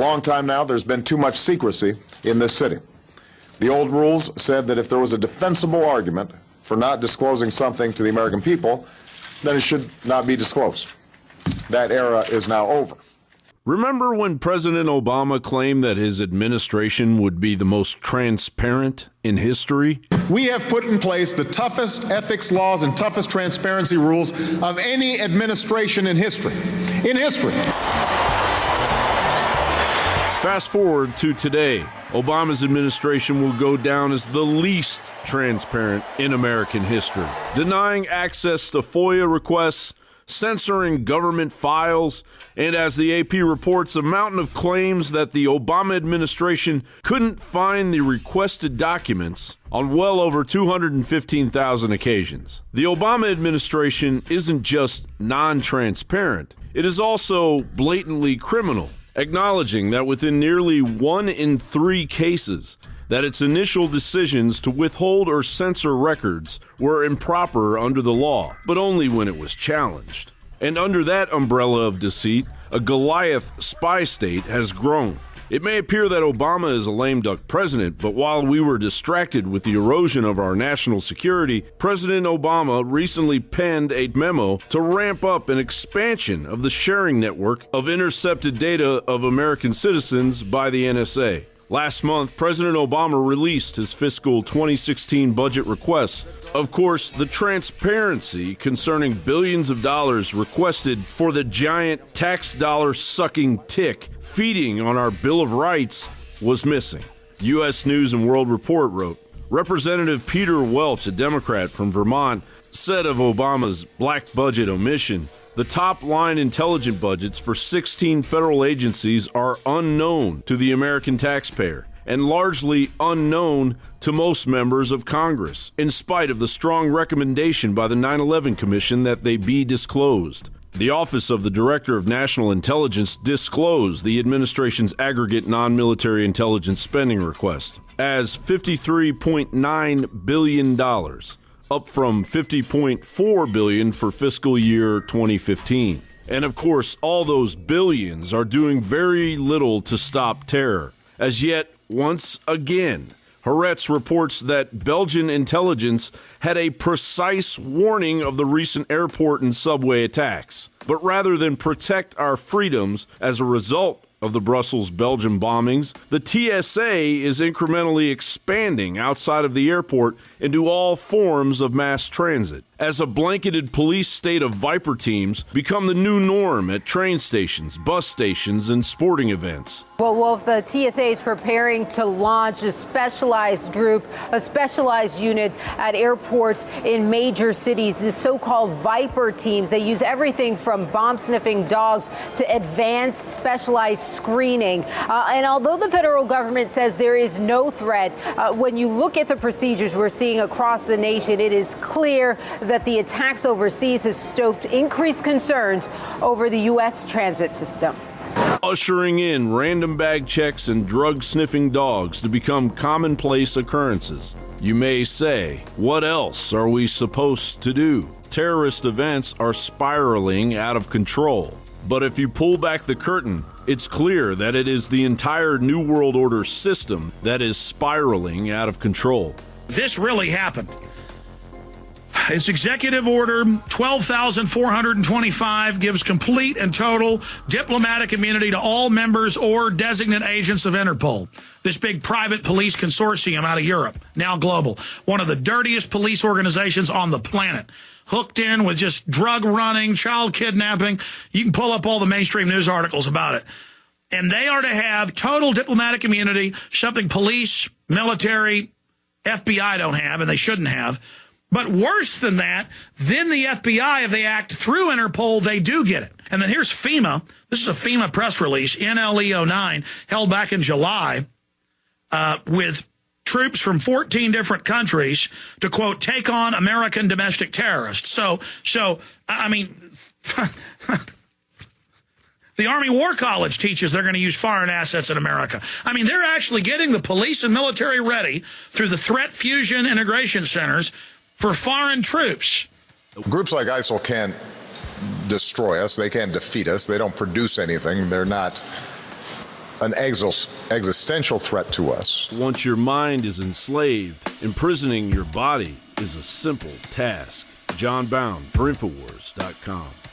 long time now, there's been too much secrecy in this city. The old rules said that if there was a defensible argument for not disclosing something to the American people, then it should not be disclosed. That era is now over. Remember when President Obama claimed that his administration would be the most transparent in history? We have put in place the toughest ethics laws and toughest transparency rules of any administration in history. In history. Fast forward to today. Obama's administration will go down as the least transparent in American history, denying access to FOIA requests, censoring government files, and as the AP reports, a mountain of claims that the Obama administration couldn't find the requested documents on well over 215,000 occasions. The Obama administration isn't just non-transparent, it is also blatantly criminal, acknowledging that within nearly 1 in 3 cases, that its initial decisions to withhold or censor records were improper under the law, but only when it was challenged. And under that umbrella of deceit, a Goliath spy state has grown. It may appear that Obama is a lame duck president, but while we were distracted with the erosion of our national security, President Obama recently penned a memo to ramp up an expansion of the sharing network of intercepted data of American citizens by the NSA. Last month, President Obama released his fiscal 2016 budget requests. Of course, the transparency concerning billions of dollars requested for the giant tax dollar sucking tick feeding on our Bill of Rights was missing. U.S. News and World Report wrote, Representative Peter Welch, a Democrat from Vermont, said of Obama's black budget omission, the top-line intelligence budgets for 16 federal agencies are unknown to the American taxpayer and largely unknown to most members of Congress, in spite of the strong recommendation by the 9/11 Commission that they be disclosed. The Office of the Director of National Intelligence disclosed the administration's aggregate non-military intelligence spending request as $53.9 billion. Up from $50.4 billion for fiscal year 2015. And of course, all those billions are doing very little to stop terror. As yet, once again, Haaretz reports that Belgian intelligence had a precise warning of the recent airport and subway attacks. But rather than protect our freedoms as a result of the Brussels-Belgium bombings, the TSA is incrementally expanding outside of the airport into all forms of mass transit, as a blanketed police state of Viper teams become the new norm at train stations, bus stations, and sporting events. Well, Wolf, the TSA is preparing to launch a specialized group, a specialized unit at airports in major cities, the so-called Viper teams. They use everything from bomb-sniffing dogs to advanced specialized screening. And although the federal government says there is no threat, when you look at the procedures we're seeing across the nation, it is clear that the attacks overseas has stoked increased concerns over the U.S. transit system. Ushering in random bag checks and drug-sniffing dogs to become commonplace occurrences. You may say, what else are we supposed to do? Terrorist events are spiraling out of control. But if you pull back the curtain, it's clear that it is the entire New World Order system that is spiraling out of control. This really happened. It's Executive Order 12,425 gives complete and total diplomatic immunity to all members or designate agents of Interpol, this big private police consortium out of Europe, now global, one of the dirtiest police organizations on the planet, hooked in with just drug running, child kidnapping. You can pull up all the mainstream news articles about it. And they are to have total diplomatic immunity, something police, military, FBI don't have, and they shouldn't have. But worse than that, then the FBI, if they act through Interpol, they do get it. And then here's FEMA. This is a FEMA press release, NLE09, held back in July, with troops from 14 different countries to, quote, take on American domestic terrorists. So I mean, the Army War College teaches they're going to use foreign assets in America. I mean, they're actually getting the police and military ready through the threat fusion integration centers for foreign troops. Groups like ISIL can't destroy us. They can't defeat us. They don't produce anything. They're not an existential threat to us. Once your mind is enslaved, imprisoning your body is a simple task. Jon Bowne for Infowars.com.